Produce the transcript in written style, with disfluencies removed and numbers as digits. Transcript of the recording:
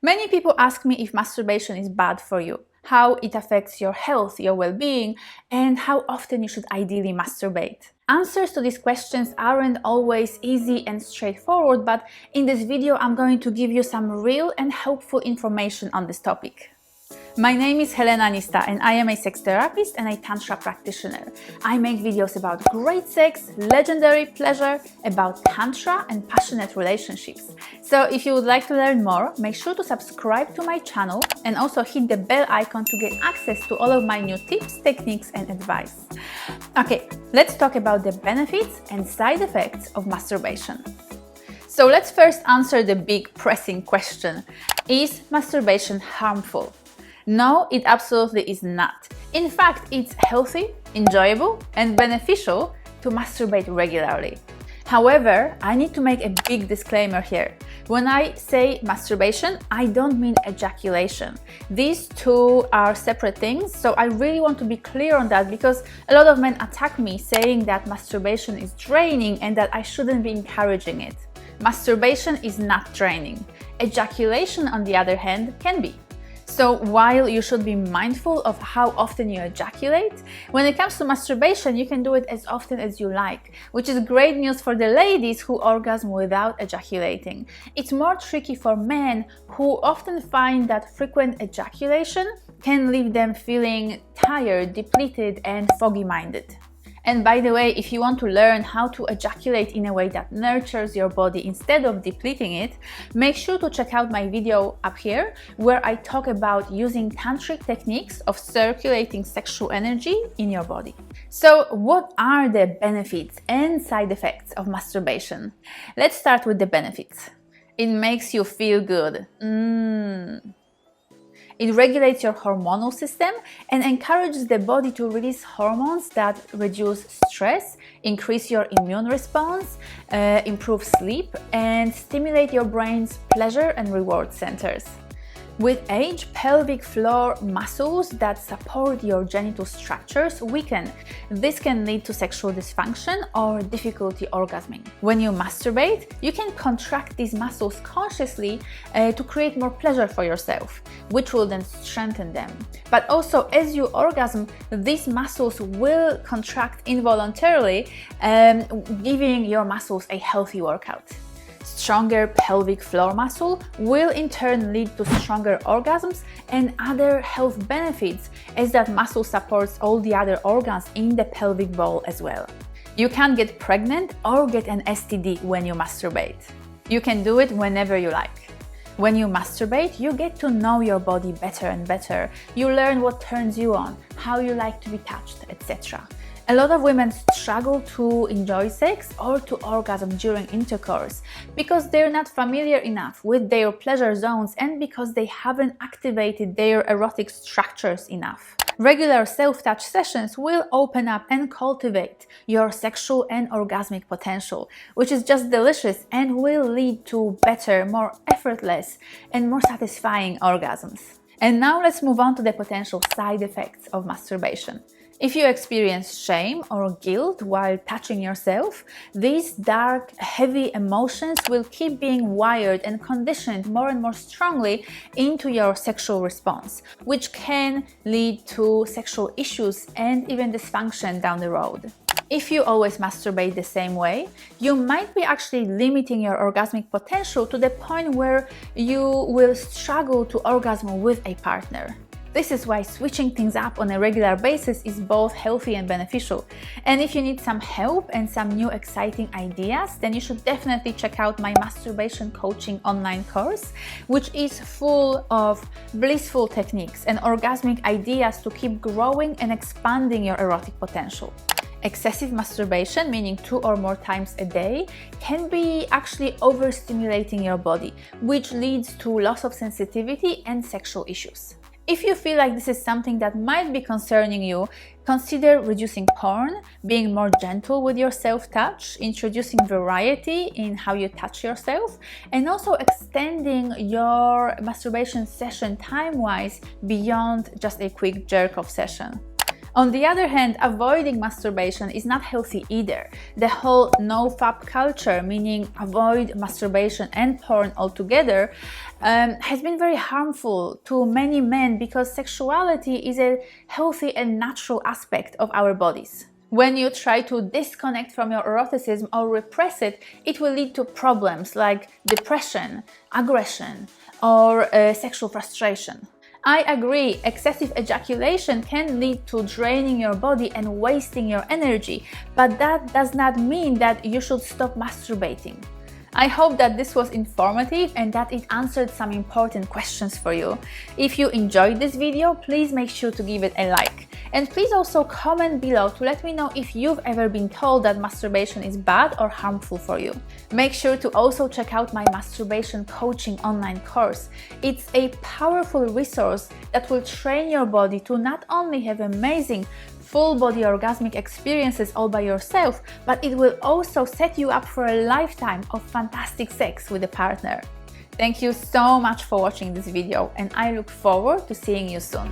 Many people ask me if masturbation is bad for you, how it affects your health, your well-being, and how often you should ideally masturbate. Answers to these questions aren't always easy and straightforward, but in this video I'm going to give you some real and helpful information on this topic. My name is Helena Nista and I am a sex therapist and a tantra practitioner. I make videos about great sex, legendary pleasure, about tantra and passionate relationships. So if you would like to learn more, make sure to subscribe to my channel and also hit the bell icon to get access to all of my new tips, techniques and advice. Okay, let's talk about the benefits and side effects of masturbation. So let's first answer the big pressing question. Is masturbation harmful? No, it absolutely is not. In fact, it's healthy, enjoyable, and beneficial to masturbate regularly. However, I need to make a big disclaimer here. When I say masturbation, I don't mean ejaculation. These two are separate things, so I really want to be clear on that because a lot of men attack me saying that masturbation is draining and that I shouldn't be encouraging it. Masturbation is not draining. Ejaculation, on the other hand, can be. So while you should be mindful of how often you ejaculate, when it comes to masturbation, you can do it as often as you like, which is great news for the ladies who orgasm without ejaculating. It's more tricky for men who often find that frequent ejaculation can leave them feeling tired, depleted, and foggy-minded. And by the way, if you want to learn how to ejaculate in a way that nurtures your body instead of depleting it, make sure to check out my video up here where I talk about using tantric techniques of circulating sexual energy in your body. So what are the benefits and side effects of masturbation? Let's start with the benefits. It makes you feel good. It regulates your hormonal system and encourages the body to release hormones that reduce stress, increase your immune response, improve sleep, and stimulate your brain's pleasure and reward centers. With age, pelvic floor muscles that support your genital structures weaken. This can lead to sexual dysfunction or difficulty orgasming. When you masturbate, you can contract these muscles consciously to create more pleasure for yourself, which will then strengthen them. But also, as you orgasm, these muscles will contract involuntarily, giving your muscles a healthy workout. Stronger pelvic floor muscle will in turn lead to stronger orgasms and other health benefits, as that muscle supports all the other organs in the pelvic bowl as well. You can't get pregnant or get an STD when you masturbate. You can do it whenever you like. When you masturbate, you get to know your body better and better. You learn what turns you on, how you like to be touched, etc. A lot of women struggle to enjoy sex or to orgasm during intercourse because they're not familiar enough with their pleasure zones and because they haven't activated their erotic structures enough. Regular self-touch sessions will open up and cultivate your sexual and orgasmic potential, which is just delicious and will lead to better, more effortless, and more satisfying orgasms. And now let's move on to the potential side effects of masturbation. If you experience shame or guilt while touching yourself, these dark, heavy emotions will keep being wired and conditioned more and more strongly into your sexual response, which can lead to sexual issues and even dysfunction down the road. If you always masturbate the same way, you might be actually limiting your orgasmic potential to the point where you will struggle to orgasm with a partner. This is why switching things up on a regular basis is both healthy and beneficial. And if you need some help and some new exciting ideas, then you should definitely check out my masturbation coaching online course, which is full of blissful techniques and orgasmic ideas to keep growing and expanding your erotic potential. Excessive masturbation, meaning 2 or more times a day, can be actually overstimulating your body, which leads to loss of sensitivity and sexual issues. If you feel like this is something that might be concerning you, consider reducing porn, being more gentle with your self-touch, introducing variety in how you touch yourself, and also extending your masturbation session time-wise beyond just a quick jerk-off session. On the other hand, avoiding masturbation is not healthy either. The whole no-fap culture, meaning avoid masturbation and porn altogether, has been very harmful to many men because sexuality is a healthy and natural aspect of our bodies. When you try to disconnect from your eroticism or repress it, it will lead to problems like depression, aggression, or sexual frustration. I agree, excessive ejaculation can lead to draining your body and wasting your energy, but that does not mean that you should stop masturbating. I hope that this was informative and that it answered some important questions for you. If you enjoyed this video, please make sure to give it a like. And please also comment below to let me know if you've ever been told that masturbation is bad or harmful for you. Make sure to also check out my masturbation coaching online course. It's a powerful resource that will train your body to not only have amazing full-body orgasmic experiences all by yourself, but it will also set you up for a lifetime of fantastic sex with a partner. Thank you so much for watching this video, and I look forward to seeing you soon.